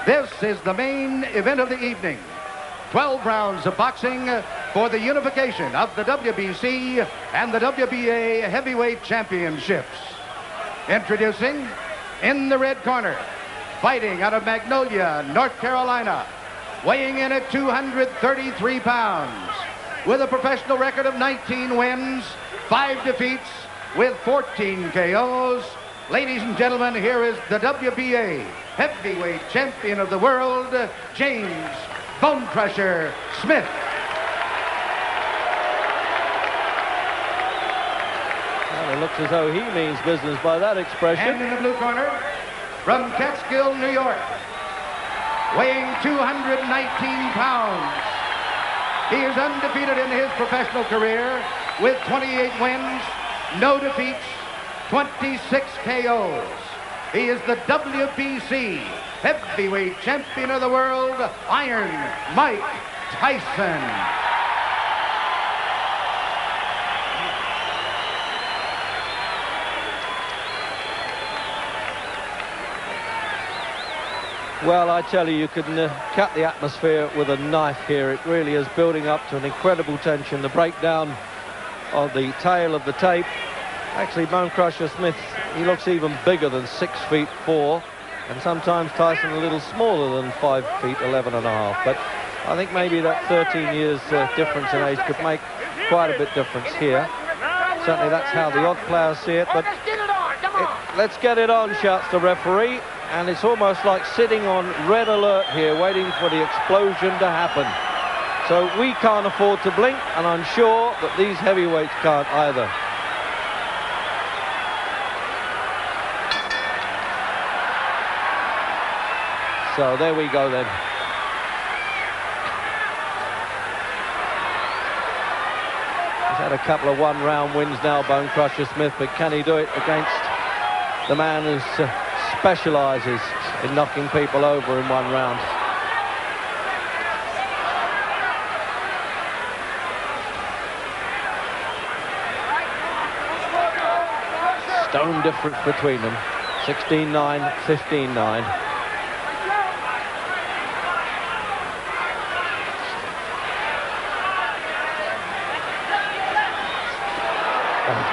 This is the main event of the evening. 12 rounds of boxing for the unification of the WBC and the WBA Heavyweight Championships. Introducing, in the red corner, fighting out of Magnolia, North Carolina, weighing in at 233 pounds, with a professional record of 19 wins, 5 defeats, with 14 KOs. Ladies and gentlemen, here is the WBA Heavyweight Champion of the World, James Bone Crusher Smith. Well, it looks as though he means business by that expression. And in the blue corner, from Catskill, New York, weighing 219 pounds. He is undefeated in his professional career with 28 wins, no defeats, 26 KOs. He is the WBC Heavyweight Champion of the World, Iron Mike Tyson. Well, I tell you can cut the atmosphere with a knife here. It really is building up to an incredible tension. The breakdown of the tail of the tape. Actually, Bone Crusher Smith, he looks even bigger than 6'4", and sometimes Tyson a little smaller than 5'11½". But I think maybe that 13 years difference in age could make quite a bit difference here. Certainly that's how the odd players see it. But let's get it on, shouts the referee. And it's almost like sitting on red alert here, waiting for the explosion to happen. So we can't afford to blink, and I'm sure that these heavyweights can't either. So there we go then. He's had a couple of one-round wins now, Bone Crusher Smith, but can he do it against the man who's specializes in knocking people over in one round? Stone difference between them, 16-9, 15-9.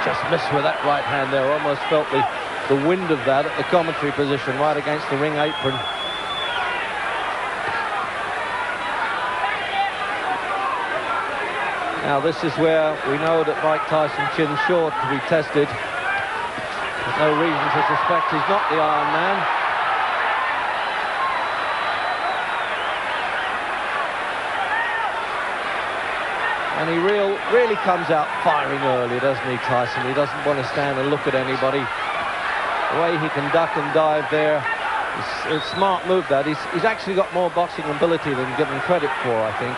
Just missed with that right hand there. Almost felt the wind of that at the commentary position, right against the ring apron. Now this is where we know that Mike Tyson chin's short to be tested. There's no reason to suspect he's not the Iron Man. And he really comes out firing early, doesn't he, Tyson? He doesn't want to stand and look at anybody. The way he can duck and dive there, it's a smart move that. He's actually got more boxing ability than given credit for, I think.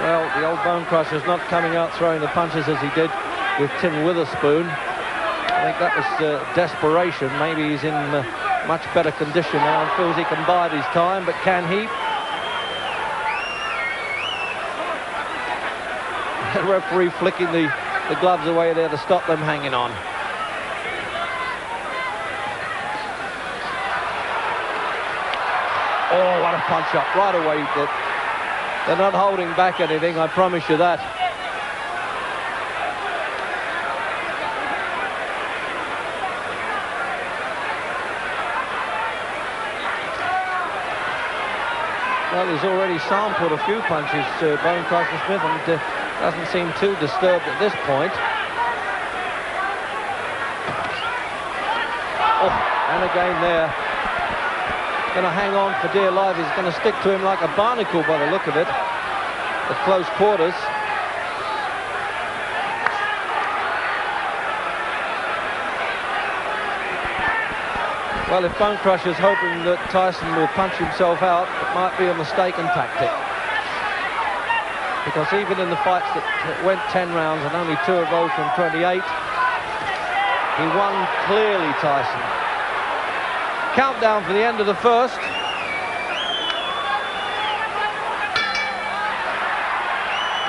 Well, the old Bone Crusher's not coming out throwing the punches as he did with Tim Witherspoon. I think that was desperation. Maybe he's in much better condition now and feels he can bide his time, but can he? The referee flicking the gloves away there to stop them hanging on. Oh, what a punch up right away. They're not holding back anything, I promise you that. Well, he's already sampled a few punches, Bone Crusher Smith, and doesn't seem too disturbed at this point. Oh, and again there. Going to hang on for dear life. He's going to stick to him like a barnacle by the look of it at close quarters. Well, if Bone Crusher's hoping that Tyson will punch himself out, it might be a mistaken tactic. Because even in the fights that went 10 rounds and only 2 of those from 28, he won clearly, Tyson. Countdown for the end of the first.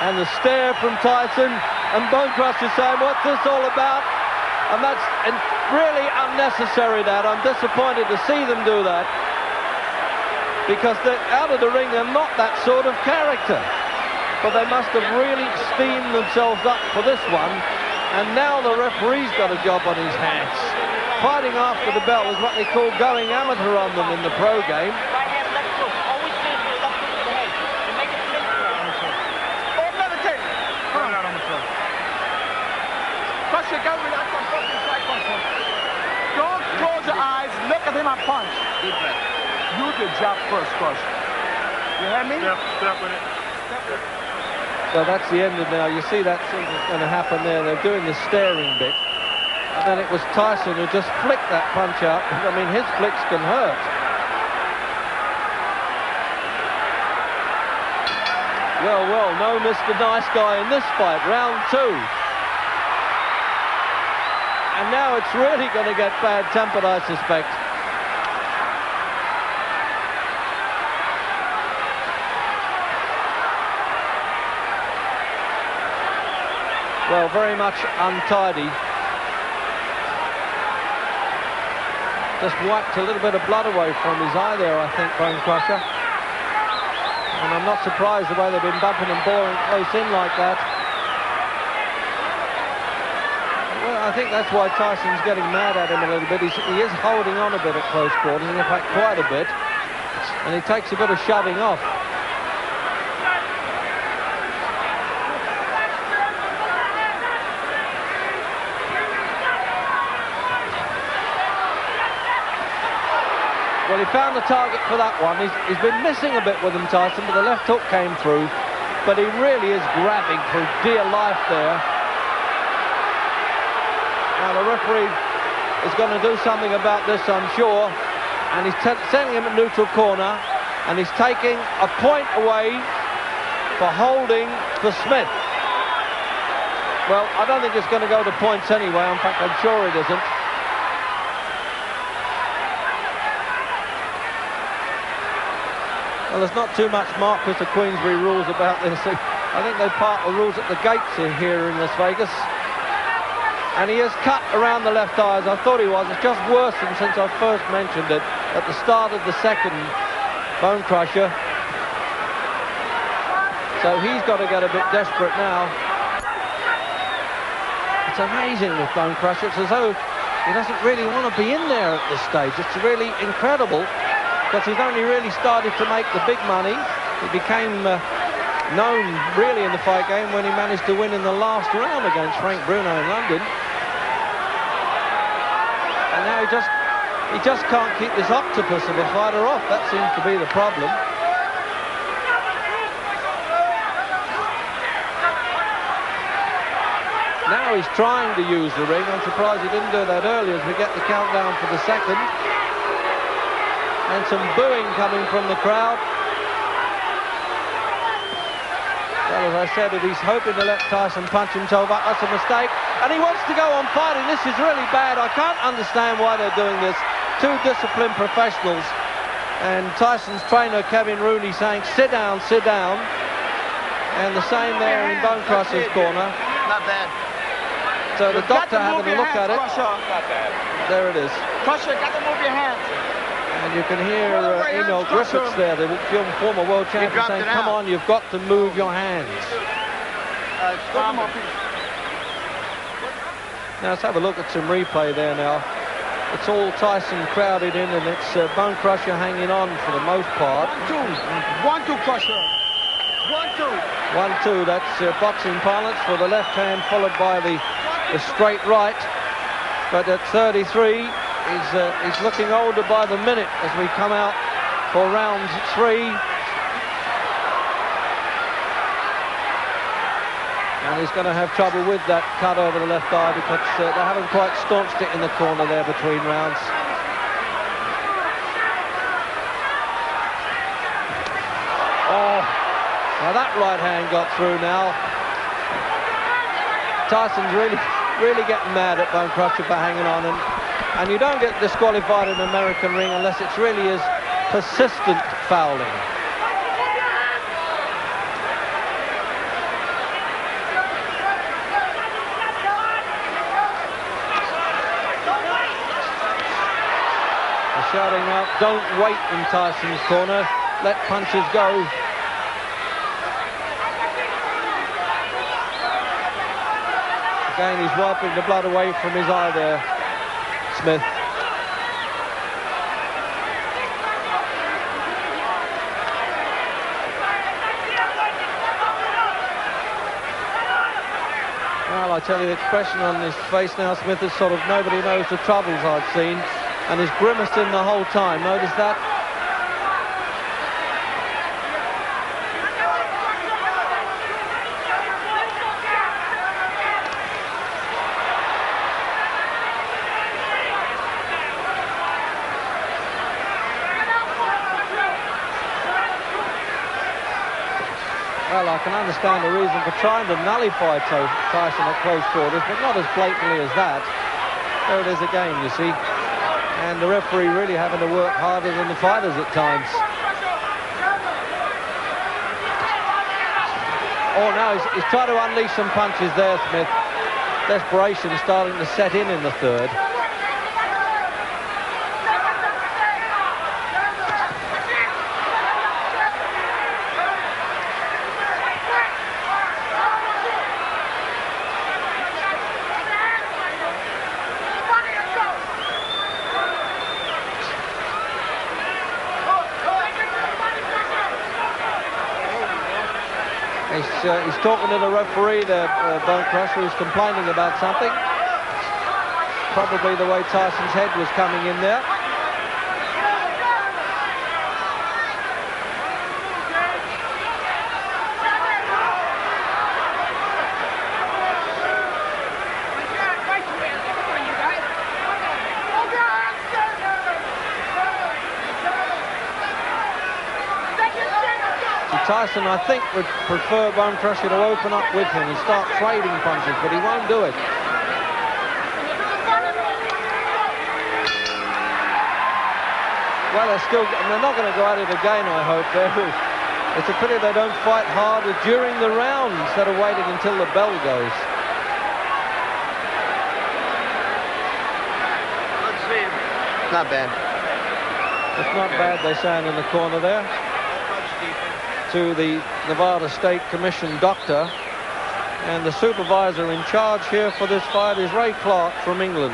And the stare from Tyson, and Bone Crusher saying, what's this all about? And that's really unnecessary, that. I'm disappointed to see them do that, because they're out of the ring, they're not that sort of character. But they must have really steamed themselves up for this one, and now the referee's got a job on his hands. Fighting after the bell is what they call going amateur on them in the pro game. Right hand, left foot. Always stand for the left foot with the head. And make it spin. Oh, meditate. Turn out on the floor. Crusher, go with that fucking strike punch. Don't close your eyes. Look at him and punch. Deep breath. You the jab first, Crusher. You hear me? Step with it. Step with it. So that's the end of now. You see that's going to happen there. They're doing the staring bit. And then it was Tyson who just flicked that punch out. I mean, his flicks can hurt. Well, no Mr. Nice Guy in this fight. Round 2. And now it's really going to get bad-tempered, I suspect. Well, very much untidy. Just wiped a little bit of blood away from his eye there, I think, Bone Crusher. And I'm not surprised the way they've been bumping and boring close in like that. Well, I think that's why Tyson's getting mad at him a little bit. He is holding on a bit at close quarters, in fact, quite a bit. And he takes a bit of shoving off. Well, he found the target for that one. He's been missing a bit with him, Tyson, but the left hook came through. But he really is grabbing for dear life there. Now, the referee is going to do something about this, I'm sure. And he's sending him at neutral corner. And he's taking a point away for holding for Smith. Well, I don't think it's going to go to points anyway. In fact, I'm sure it isn't. Well, there's not too much Marquis of Queensberry rules about this. I think they part the rules at the gates here in Las Vegas. And he has cut around the left eye, as I thought he was. It's just worse than since I first mentioned it at the start of the second Bone Crusher. So he's got to get a bit desperate now. It's amazing with Bone Crusher. It's as though he doesn't really want to be in there at this stage. It's really incredible. Because he's only really started to make the big money. He became known really in the fight game when he managed to win in the last round against Frank Bruno in London. And now he just can't keep this octopus of a fighter off. That seems to be the problem. Now he's trying to use the ring. I'm surprised he didn't do that earlier as we get the countdown for the second. And some booing coming from the crowd. Well, as I said, if he's hoping to let Tyson punch himself up, that's a mistake. And he wants to go on fighting. This is really bad. I can't understand why they're doing this. Two disciplined professionals. And Tyson's trainer, Kevin Rooney, saying, sit down, sit down. And the same there in Bone Crusher's corner. Not bad. So the doctor having a look at it. Crusher. Not bad. There it is. Crusher, got to move your hands. And you can hear Emil Griffiths there, the former world champion, saying, come on, you've got to move your hands. Now let's have a look at some replay there now. It's all Tyson crowded in, and it's Bone Crusher hanging on for the most part. 1-2 Crusher. 1-2, that's boxing parlance for the left hand, followed by the straight right. But at 33, he's looking older by the minute as we come out for round 3. And he's going to have trouble with that cut over the left eye because they haven't quite staunched it in the corner there between rounds. Oh, now that right hand got through now. Tyson's really getting mad at Bone Crusher for hanging on, and you don't get disqualified in an American ring unless it really is persistent fouling. shouting out, don't wait in Tyson's corner. Let punches go. Again, he's wiping the blood away from his eye there, Smith. Well, I tell you, the expression on his face now, Smith, is sort of nobody knows the troubles I've seen, and he's grimacing the whole time. Notice that? Well, I can understand the reason for trying to nullify Tyson at close quarters, but not as blatantly as that. There it is again, you see. And the referee really having to work harder than the fighters at times. Oh, now he's trying to unleash some punches there, Smith. Desperation starting to set in the third. He's talking to the referee there, Bone Crusher, who's complaining about something. Probably the way Tyson's head was coming in there. Tyson, I think, would prefer Bone Crusher to open up with him and start trading punches, but he won't do it. Well, they're not going to go at it again, I hope. It's a pity they don't fight harder during the round instead of waiting until the bell goes. Let's see. Not bad. It's not bad, they're saying in the corner there. To the Nevada State Commission doctor, and the supervisor in charge here for this fight is Ray Clark from England.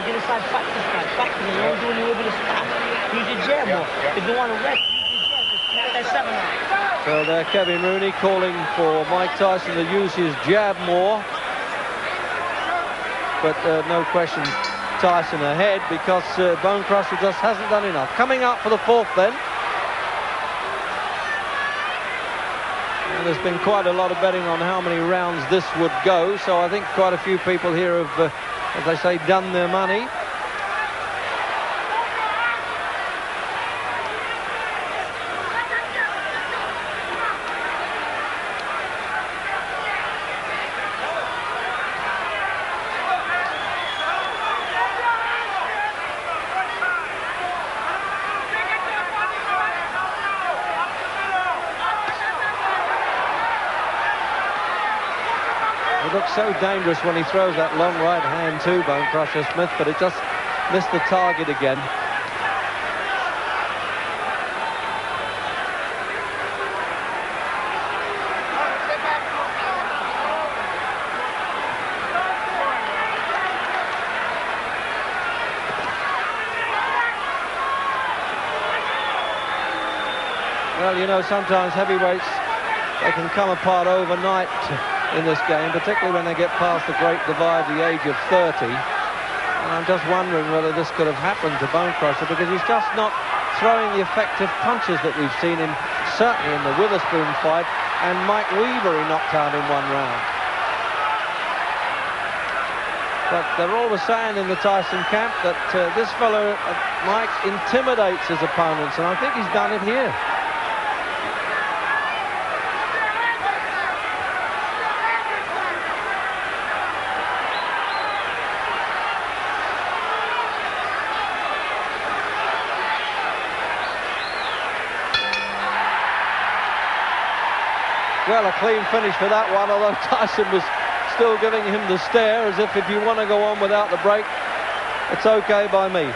Get inside, fight this guy. Fight him. Don't do a little bit of stop. Use your jab more. If you want to rest, use your jab. Just snap that 7 line. So there, Kevin Rooney calling for Mike Tyson to use his jab more. But no question, Tyson ahead because Bone Crusher just hasn't done enough. Coming out for the fourth then. There's been quite a lot of betting on how many rounds this would go, so I think quite a few people here have, as they say, done their money. Looks so dangerous when he throws that long right hand to Bone Crusher Smith, but it just missed the target again. Well, you know, sometimes heavyweights, they can come apart overnight in this game, particularly when they get past the great divide, the age of 30. And I'm just wondering whether this could have happened to Bone Crusher, because he's just not throwing the effective punches that we've seen him, certainly in the Witherspoon fight, and Mike Weaver he knocked out in one round. But they're always saying in the Tyson camp that this fellow, Mike, intimidates his opponents, and I think he's done it here. Well, a clean finish for that one, although Tyson was still giving him the stare, as if you want to go on without the break, It's okay by me.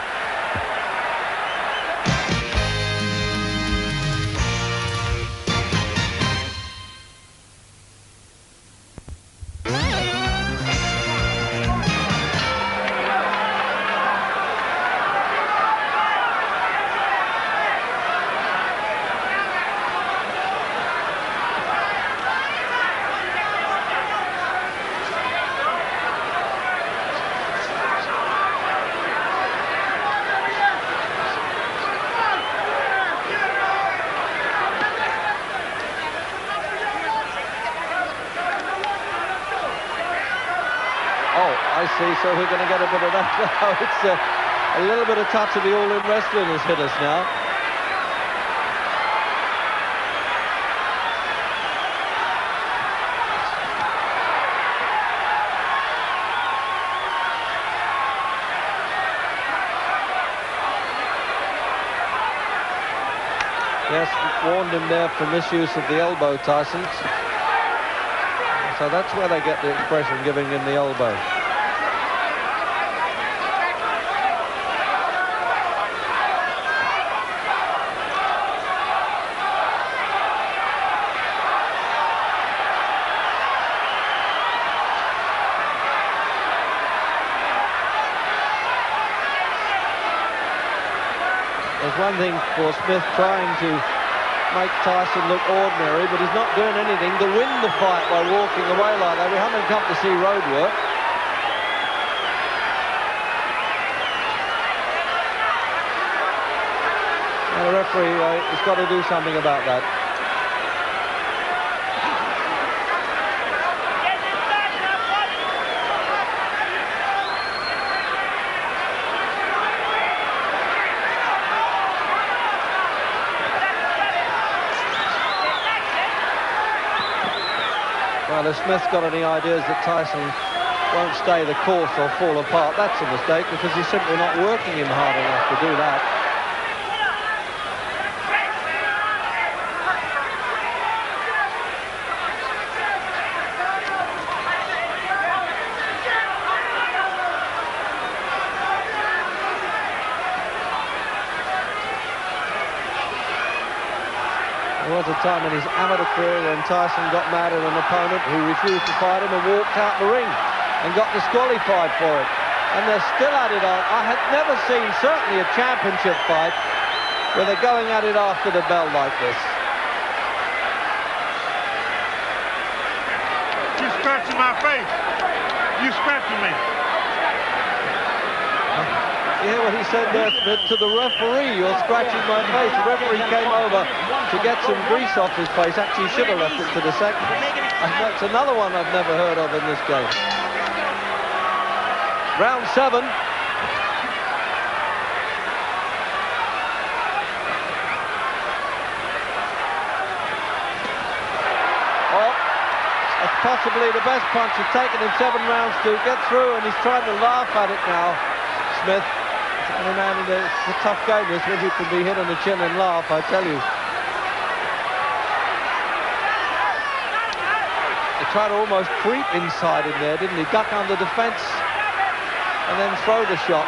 I see, so we're going to get a bit of that now. It's a little bit of touch of the all-in wrestling has hit us now. Yes, warned him there for misuse of the elbow, Tyson. So that's where they get the expression, giving him the elbow. There's one thing for Smith trying to make Tyson look ordinary, but he's not doing anything to win the fight by walking away like that. We haven't come to see road work. And the referee has got to do something about that. Well, if Smith's got any ideas that Tyson won't stay the course or fall apart, that's a mistake, because he's simply not working him hard enough to do that. There was a time in his amateur career when Tyson got mad at an opponent who refused to fight him and walked out the ring and got disqualified for it. And they're still at it on. I had never seen, certainly a championship fight, where they're going at it after the bell like this. You're scratching my face. You're scratching me. You hear what he said there to the referee? You're scratching my face. The referee came over to get some grease off his face. Actually, should have left it to the second. And that's another one I've never heard of in this game. Round 7. Oh, that's possibly the best punch. It's taken him 7 rounds to get through, and he's trying to laugh at it now, Smith. And it's a tough game, this, when you can be hit on the chin and laugh, I tell you. He tried to almost creep inside in there, didn't he? Duck under the fence and then throw the shot.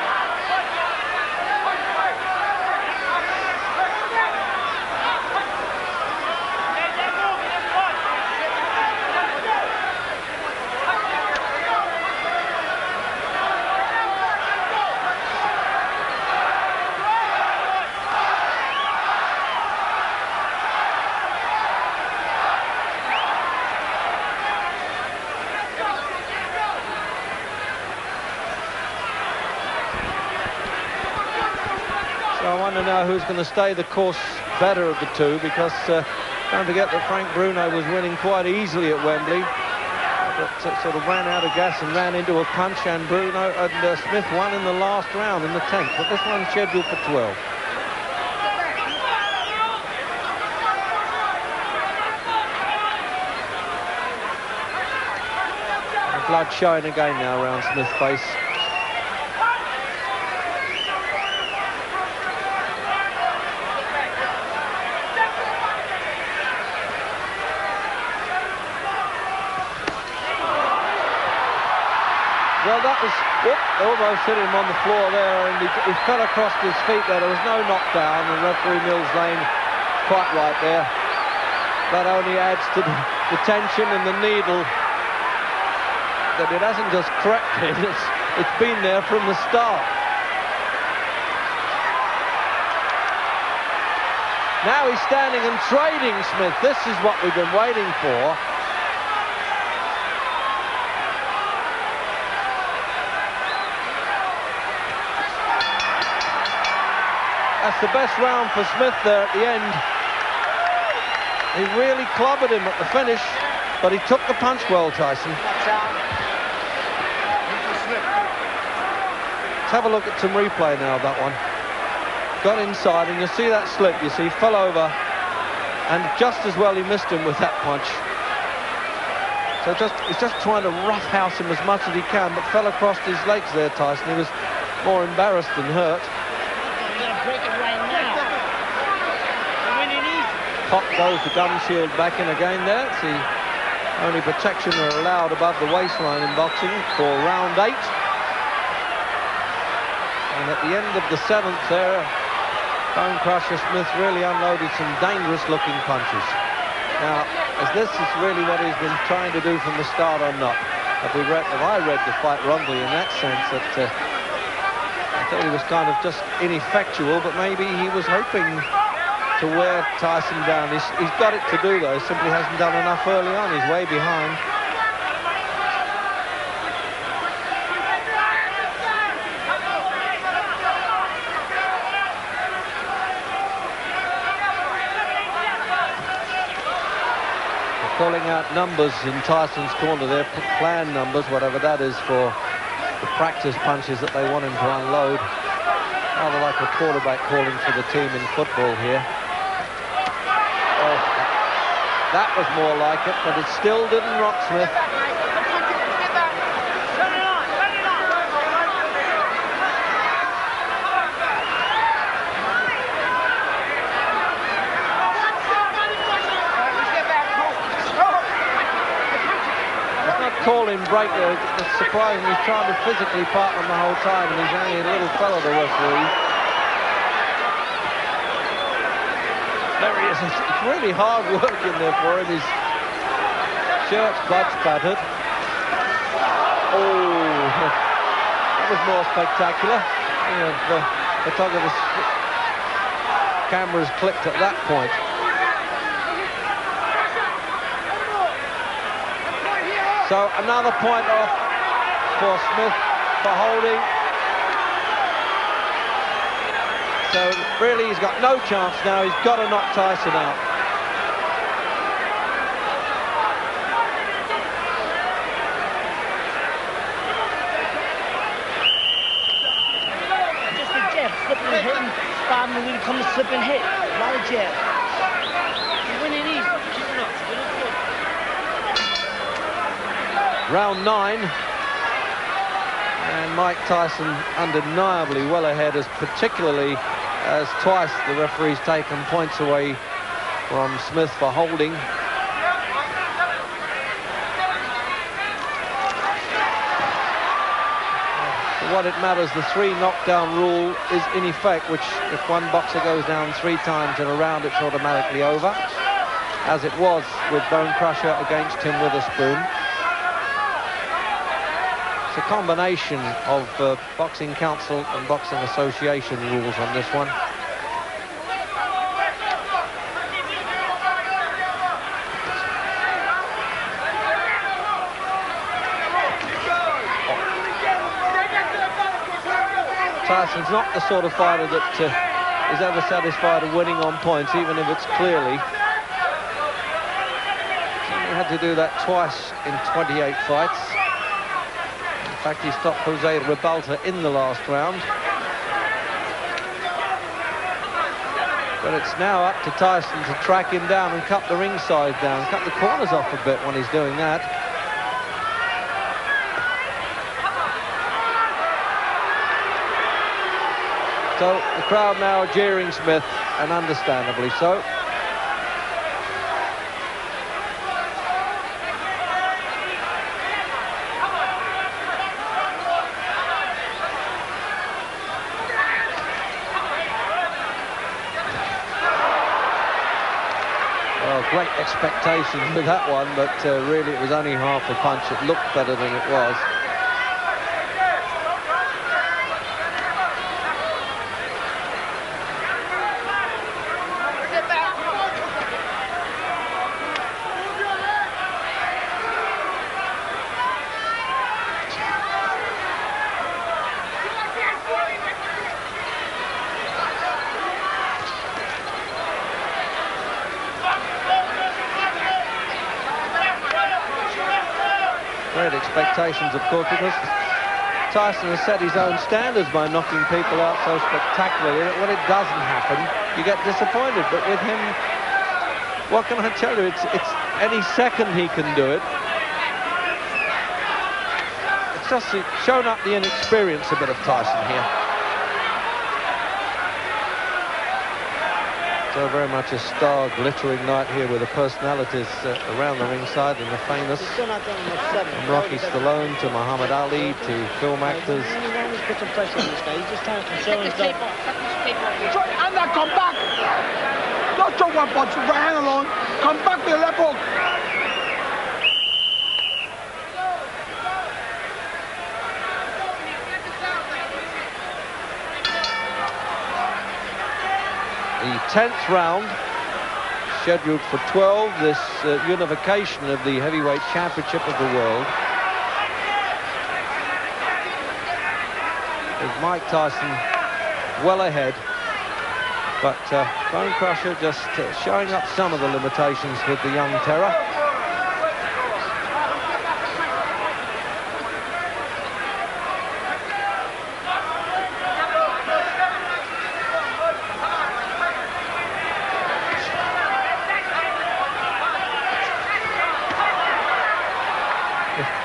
I want to know who's going to stay the course better of the two, because don't forget that Frank Bruno was winning quite easily at Wembley, but sort of ran out of gas and ran into a punch, and Bruno and Smith won in the last round, in the 10th, but this one's scheduled for 12. The blood showing again now around Smith's face. Well, that was, whoop, they almost hit him on the floor there, and he fell across his feet there. There was no knockdown, and referee Mills Lane quite right there. That only adds to the tension and the needle that it hasn't just corrected, it's been there from the start. Now he's standing and trading Smith. This is what we've been waiting for. That's the best round for Smith there at the end. He really clobbered him at the finish, but he took the punch well, Tyson. Let's have a look at some replay now of that one. Got inside, and you'll see that slip. You see, he fell over, and just as well he missed him with that punch. So he's just trying to roughhouse him as much as he can, but fell across his legs there, Tyson. He was more embarrassed than hurt. Break it right now. Winning easy. Pop goes the gum shield back in again there. It's the only protection are allowed above the waistline in boxing for round 8. And at the end of the 7th there, Bone Crusher Smith really unloaded some dangerous looking punches. Now, is this really what he's been trying to do from the start or not? Have I read the fight wrongly in that sense that I thought he was kind of just ineffectual, but maybe he was hoping to wear Tyson down. He's got it to do, though. He simply hasn't done enough early on. He's way behind. They're calling out numbers in Tyson's corner there, plan numbers, whatever that is, for the practice punches that they want him to unload. Rather like a quarterback calling for the team in football here. Oh, that was more like it, but it still didn't rock Smith. Call him break there. It's surprising. He's trying to physically partner the whole time, and he's only a little fellow, the referee. There he is. It's really hard work in there for him. His shirt's blood spattered. Oh, that was more spectacular. You know, the photographer's cameras clicked at that point. So another point off for Smith for holding. So really he's got no chance now. He's got to knock Tyson out. Just a jab, slipping and hitting. Spot him when he comes to slip and hit. A lot of jab. He's winning easy. Keep it up. Round 9, and Mike Tyson undeniably well ahead, particularly as twice the referee's taken points away from Smith for holding. For what it matters, the 3 knockdown rule is in effect, which if one boxer goes down 3 times in a round, it's automatically over, as it was with Bone Crusher against Tim Witherspoon. It's a combination of Boxing Council and Boxing Association rules on this one. Tyson's not the sort of fighter that is ever satisfied of winning on points, even if it's clearly. He had to do that twice in 28 fights. In fact, he stopped Jose Ribalta in the last round. But it's now up to Tyson to track him down and cut the ringside down, cut the corners off a bit when he's doing that. So the crowd now are jeering Smith, and understandably so. great expectations with that one, but really it was only half a punch. It looked better than it was. Great expectations, of course, because Tyson has set his own standards by knocking people out so spectacularly that when it doesn't happen, you get disappointed. But with him, what can I tell you? It's any second he can do it. It's just shown up the inexperience a bit of Tyson here. So very much a star glittering night here with the personalities around the ringside and the famous, from Rocky Stallone to Muhammad Ali to film actors. He's put some pressure on this guy. He's just trying to control himself. And now come back. Don't throw one punch, right hand alone. Come back to the left hook. The 10th round, scheduled for 12, this unification of the heavyweight championship of the world. With Mike Tyson well ahead, but Bone Crusher just showing up some of the limitations with the young terror.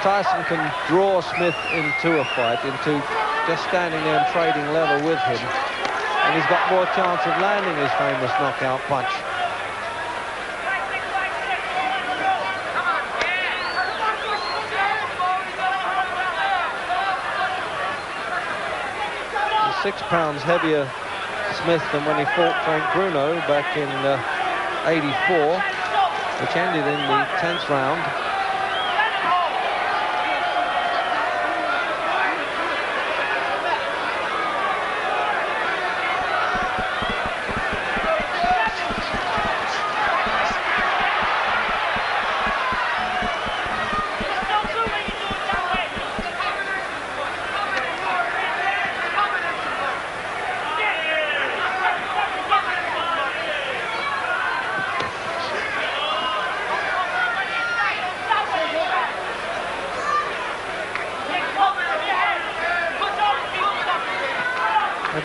Tyson can draw Smith into a fight, into just standing there and trading level with him, and he's got more chance of landing his famous knockout punch. He's 6 pounds heavier, Smith, than when he fought Frank Bruno back in '84, which ended in the 10th round.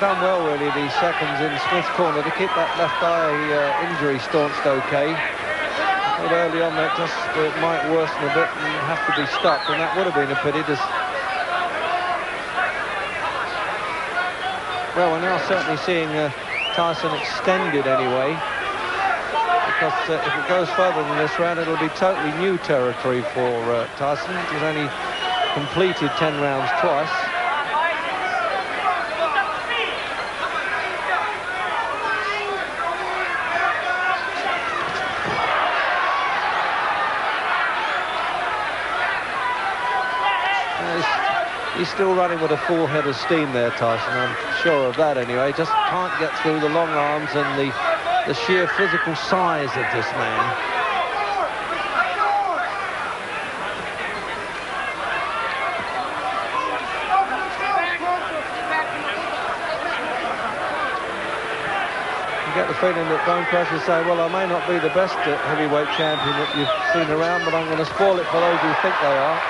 Done well, really, these seconds in Smith's corner to keep that left eye injury staunched okay. But early on that just might worsen a bit and have to be stopped, and that would have been a pity. Well, we're now certainly seeing Tyson extended anyway, because if it goes further than this round, it'll be totally new territory for Tyson. He's only completed 10 rounds twice. He's still running with a full head of steam there, Tyson. I'm sure of that anyway. Just can't get through the long arms and the sheer physical size of this man. You get the feeling that Bone Crusher say, well, I may not be the best heavyweight champion that you've seen around, but I'm going to spoil it for those who think they are.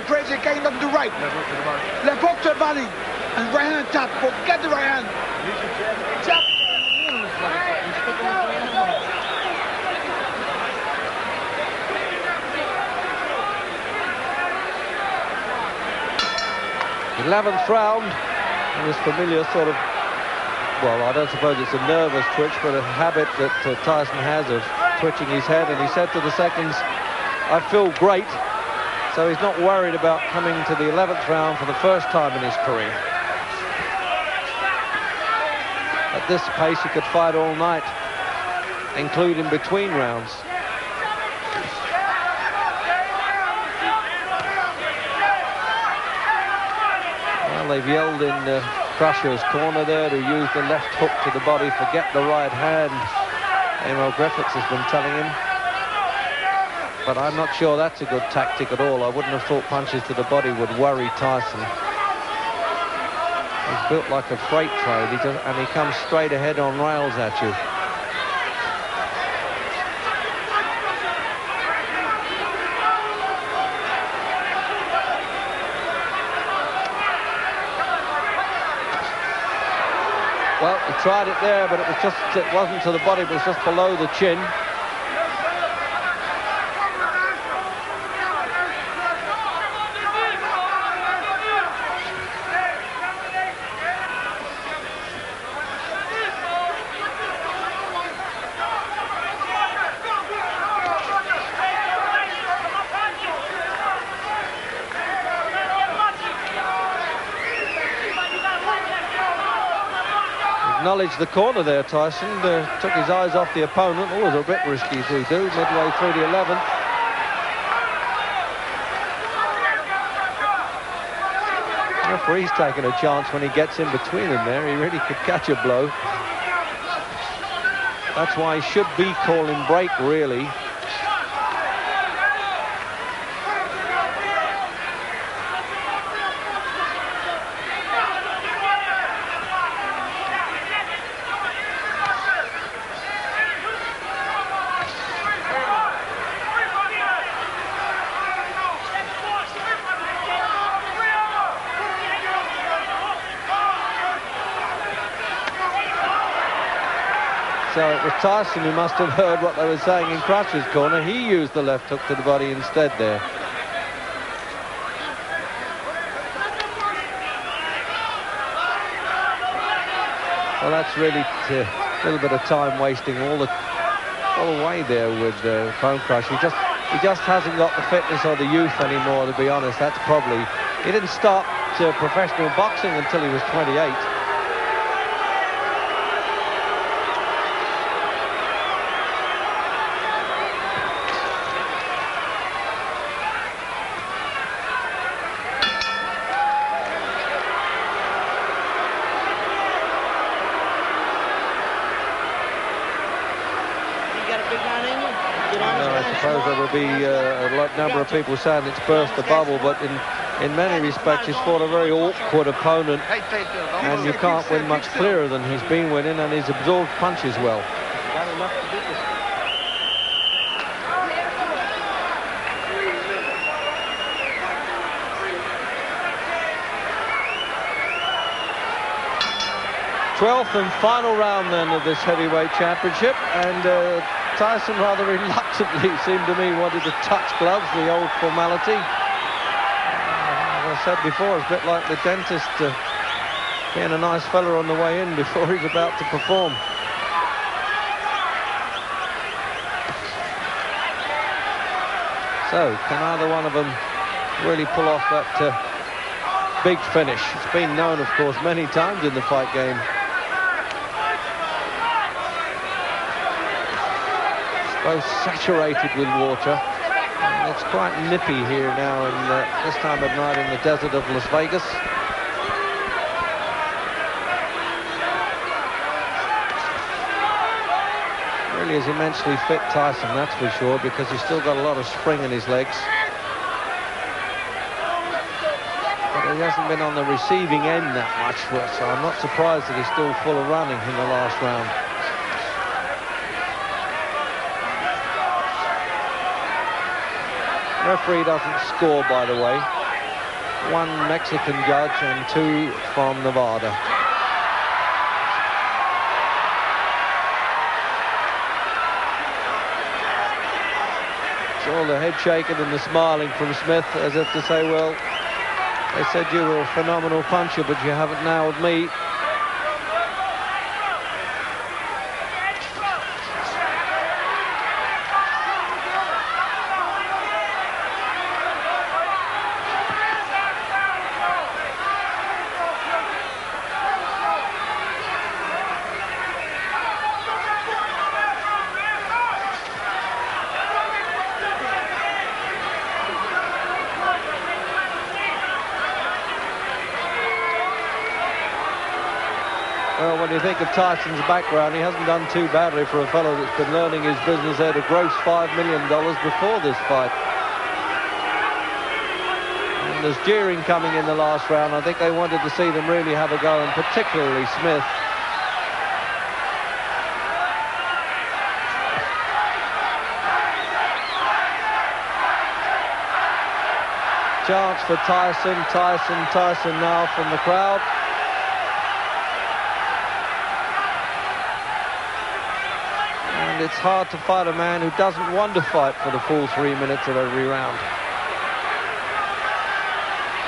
Crazy, getting up to the right. Left hook to the body. And right hand top. Forget the right hand. Chop. 11th round. This familiar sort of well, I don't suppose it's a nervous twitch, but a habit that Tyson has of twitching his head. And he said to the seconds, "I feel great." So he's not worried about coming to the 11th round for the first time in his career. At this pace, he could fight all night, including between rounds. Well, they've yelled in Crusher's corner there to use the left hook to the body, forget the right hand. Emil Griffiths has been telling him. But I'm not sure that's a good tactic at all. I wouldn't have thought punches to the body would worry Tyson. He's built like a freight train, and he comes straight ahead on rails at you. Well, he tried it there, but it wasn't to the body, it was just below the chin. Acknowledged the corner there, Tyson. Took his eyes off the opponent. Always a bit risky to do, midway through the 11th. The referee's taking a chance when he gets in between them there. He really could catch a blow. That's why he should be calling break, really. So it was Tyson who must have heard what they were saying in Crutcher's corner. He used the left hook to the body instead there. Well, that's really a little bit of time wasting all the way there with Bone Crusher. He just hasn't got the fitness or the youth anymore, to be honest. That's probably... He didn't start professional boxing until he was 28. There will be a number of people saying it's burst the bubble, but in many respects he's fought a very awkward opponent, and you can't win much clearer than he's been winning, and he's absorbed punches well. Twelfth and final round then of this heavyweight championship, and Tyson rather reluctantly, seemed to me, wanted to touch gloves, the old formality. As I said before, it's a bit like the dentist being a nice fella on the way in before he's about to perform. So, can either one of them really pull off that big finish? It's been known, of course, many times in the fight game. Both saturated with water. And it's quite nippy here now this time of night in the desert of Las Vegas. Really is immensely fit, Tyson, that's for sure, because he's still got a lot of spring in his legs. But he hasn't been on the receiving end that much, so I'm not surprised that he's still full of running in the last round. Referee doesn't score, by the way. One Mexican judge and two from Nevada. It's all the head shaking and the smiling from Smith, as if to say, well, they said you were a phenomenal puncher, but you haven't nailed me. when you think of Tyson's background. He hasn't done too badly for a fellow that's been learning his business there to gross $5 million before this fight. And there's jeering coming in the last round. I think they wanted to see them really have a go, and particularly Smith. Chance for Tyson, Tyson now from the crowd. And it's hard to fight a man who doesn't want to fight for the full 3 minutes of every round.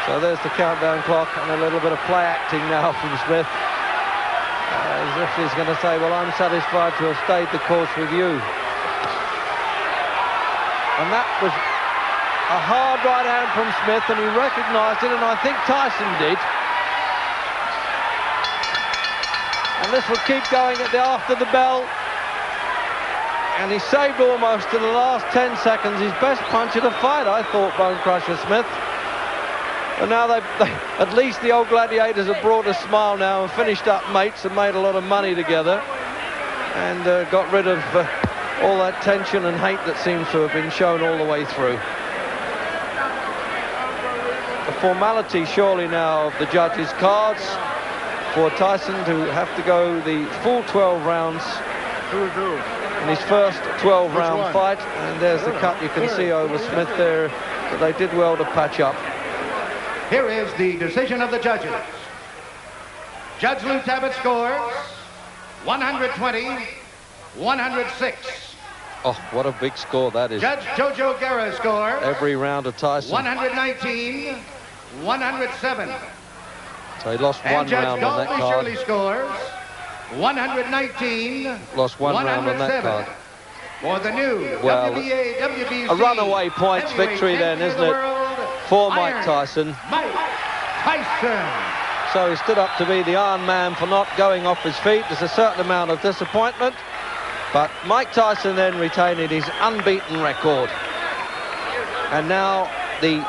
So there's the countdown clock, and a little bit of play acting now from Smith. As if he's going to say, well, I'm satisfied to have stayed the course with you. And that was a hard right hand from Smith, and he recognised it, and I think Tyson did. And this will keep going after the bell. And he saved almost to the last 10 seconds his best punch of the fight, I thought, Bone Crusher Smith. And now at least the old gladiators have brought a smile now and finished up mates and made a lot of money together, and got rid of all that tension and hate that seems to have been shown all the way through. The formality surely now of the judges' cards for Tyson to have to go the full 12 rounds in his first 12-round fight. And there's the cut you can see over Smith there, but they did well to patch up. Here is the decision of the judges. Judge Lou Tabbitt scores 120-106. Oh, what a big score that is. Judge Jojo Guerra scores every round of Tyson 119-107. So he lost one round on that card. Shirley scores 119. Lost one round on that card. For the new WBA, WBC, a runaway points victory then, isn't it, for Mike Tyson. Mike Tyson. So he stood up to be the Iron Man for not going off his feet. There's a certain amount of disappointment, but Mike Tyson then retaining his unbeaten record. And now the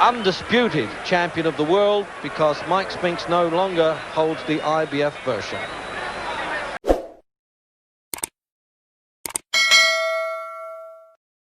undisputed champion of the world, because Mike Spinks no longer holds the IBF Bershon.